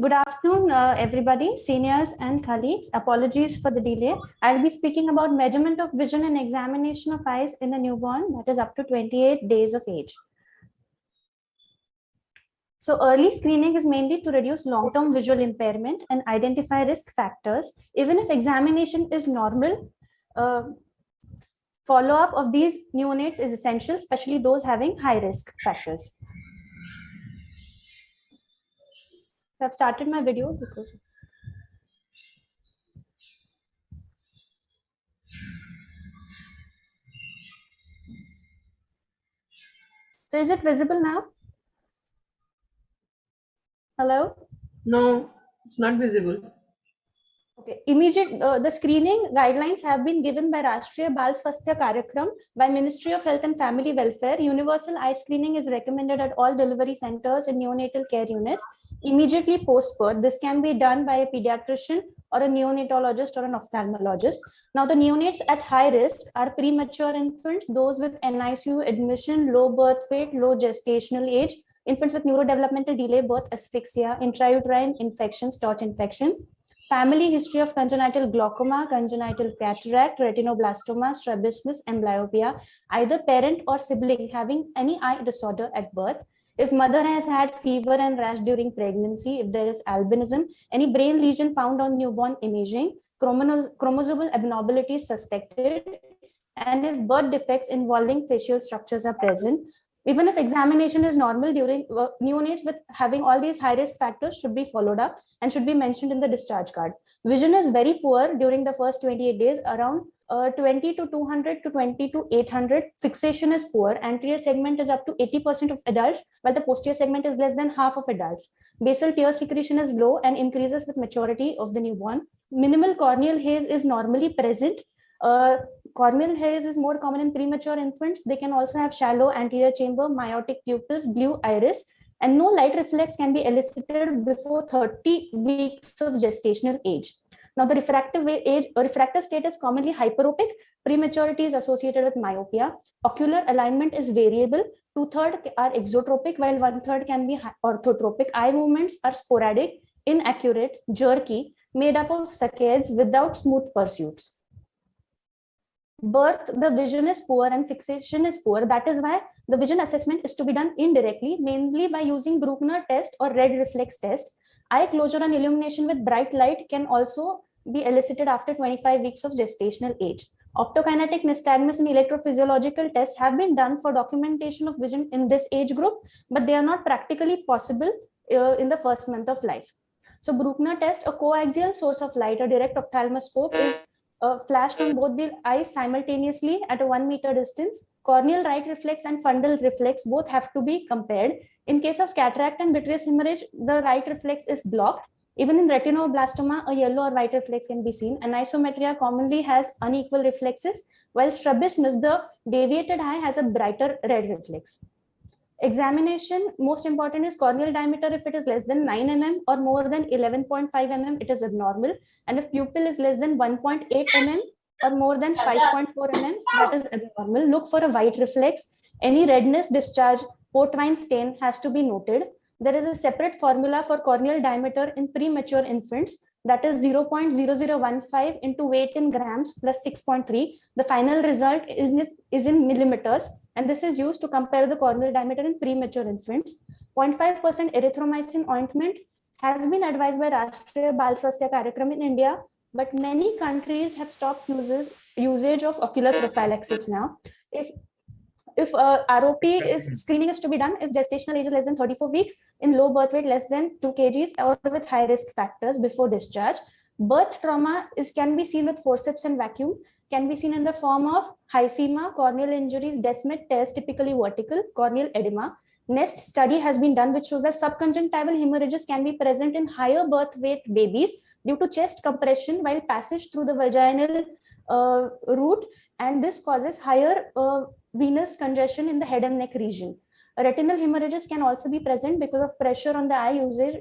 Good afternoon, everybody, seniors and colleagues. Apologies for the delay. I'll be speaking about measurement of vision and examination of eyes in a newborn that is up to 28 days of age. So early screening is mainly to reduce long-term visual impairment and identify risk factors. Even if examination is normal, follow-up of these neonates is essential, especially those having high risk factors. So I've started my video because so is it visible now? Hello? No, it's not visible. Okay. The screening guidelines have been given by Rashtriya Bal Swasthya Karyakram by Ministry of Health and Family Welfare. Universal eye screening is recommended at all delivery centers and neonatal care units immediately post-birth. This can be done by a pediatrician or a neonatologist or an ophthalmologist. Now, the neonates at high risk are premature infants, those with NICU admission, low birth weight, low gestational age, infants with neurodevelopmental delay, birth asphyxia, intrauterine infections, TORCH infections, family history of congenital glaucoma, congenital cataract, retinoblastoma, strabismus, amblyopia, either parent or sibling having any eye disorder at birth. If mother has had fever and rash during pregnancy, if there is albinism, any brain lesion found on newborn imaging, chromosomal abnormalities suspected, and if birth defects involving facial structures are present, even if examination is normal during neonates with having all these high risk factors should be followed up and should be mentioned in the discharge card. Vision is very poor during the first 28 days, around 20 to 200 to 20 to 800. Fixation is poor. Anterior segment is up to 80% of adults, while the posterior segment is less than half of adults. Basal tear secretion is low and increases with maturity of the newborn. Minimal corneal haze is normally present. Corneal haze is more common in premature infants. They can also have shallow anterior chamber, myotic pupils, blue iris, and no light reflex can be elicited before 30 weeks of gestational age. Now, the refractive state is commonly hyperopic. Prematurity is associated with myopia. Ocular alignment is variable. 2/3 are exotropic, while 1/3 can be orthotropic. Eye movements are sporadic, inaccurate, jerky, made up of saccades without smooth pursuits. Birth, the vision is poor and fixation is poor. That is why the vision assessment is to be done indirectly, mainly by using Bruckner test or red reflex test. Eye closure and illumination with bright light can also be elicited after 25 weeks of gestational age. Optokinetic nystagmus and electrophysiological tests have been done for documentation of vision in this age group, but they are not practically possible in the first month of life. So Bruckner test, a coaxial source of light, a direct ophthalmoscope is flashed on both the eyes simultaneously at a 1 meter distance. Corneal right reflex and fundal reflex both have to be compared. In case of cataract and vitreous hemorrhage, the right reflex is blocked. Even in retinoblastoma, a yellow or white reflex can be seen. Anisometria commonly has unequal reflexes, while strabismus, the deviated eye, has a brighter red reflex. Examination, most important is corneal diameter. If it is less than 9 mm or more than 11.5 mm, it is abnormal. And if pupil is less than 1.8 mm or more than 5.4 mm, that is abnormal. Look for a white reflex. Any redness, discharge, port wine stain has to be noted. There is a separate formula for corneal diameter in premature infants, that is 0.0015 into weight in grams plus 6.3. The final result is in millimeters, and this is used to compare the corneal diameter in premature infants. 0.5% erythromycin ointment has been advised by Rashtriya Bal Swasthya Karyakram in India, but many countries have stopped usage of ocular prophylaxis now. If ROP screening is to be done if gestational age is less than 34 weeks, in low birth weight less than 2 kgs, or with high risk factors before discharge. Birth trauma can be seen with forceps and vacuum, can be seen in the form of hyphema, corneal injuries, Descemet tears, typically vertical, corneal edema. NEST study has been done which shows that subconjunctival hemorrhages can be present in higher birth weight babies due to chest compression while passage through the vaginal route, and this causes higher venous congestion in the head and neck region. Retinal hemorrhages can also be present because of pressure on the eye usage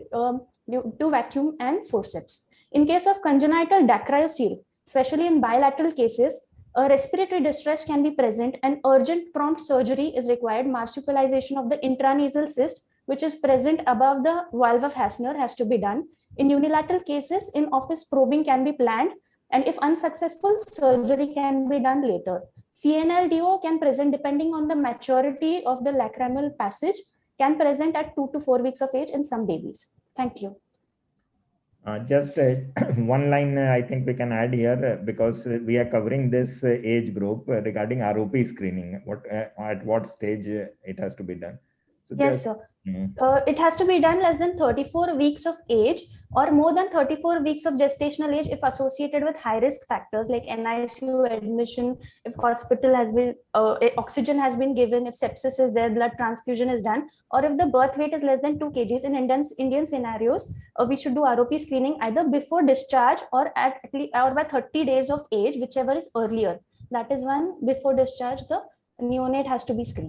due to vacuum and forceps. In case of congenital dacryocele, especially in bilateral cases, a respiratory distress can be present and urgent prompt surgery is required. Marsupialization of the intranasal cyst which is present above the valve of Hasner has to be done. In unilateral cases, in-office probing can be planned, and if unsuccessful, surgery can be done later. CNLDO can present depending on the maturity of the lacrimal passage, can present at 2 to 4 weeks of age in some babies. Thank you. Just one line I think we can add here because we are covering this age group regarding ROP screening. At what stage it has to be done? So yes, sir. It has to be done less than 34 weeks of age or more than 34 weeks of gestational age if associated with high risk factors like NICU admission, if hospital has been, oxygen has been given, if sepsis is there, blood transfusion is done, or if the birth weight is less than 2 kgs. In Indian scenarios, we should do ROP screening either before discharge or at least or by 30 days of age, whichever is earlier. That is when before discharge the neonate has to be screened.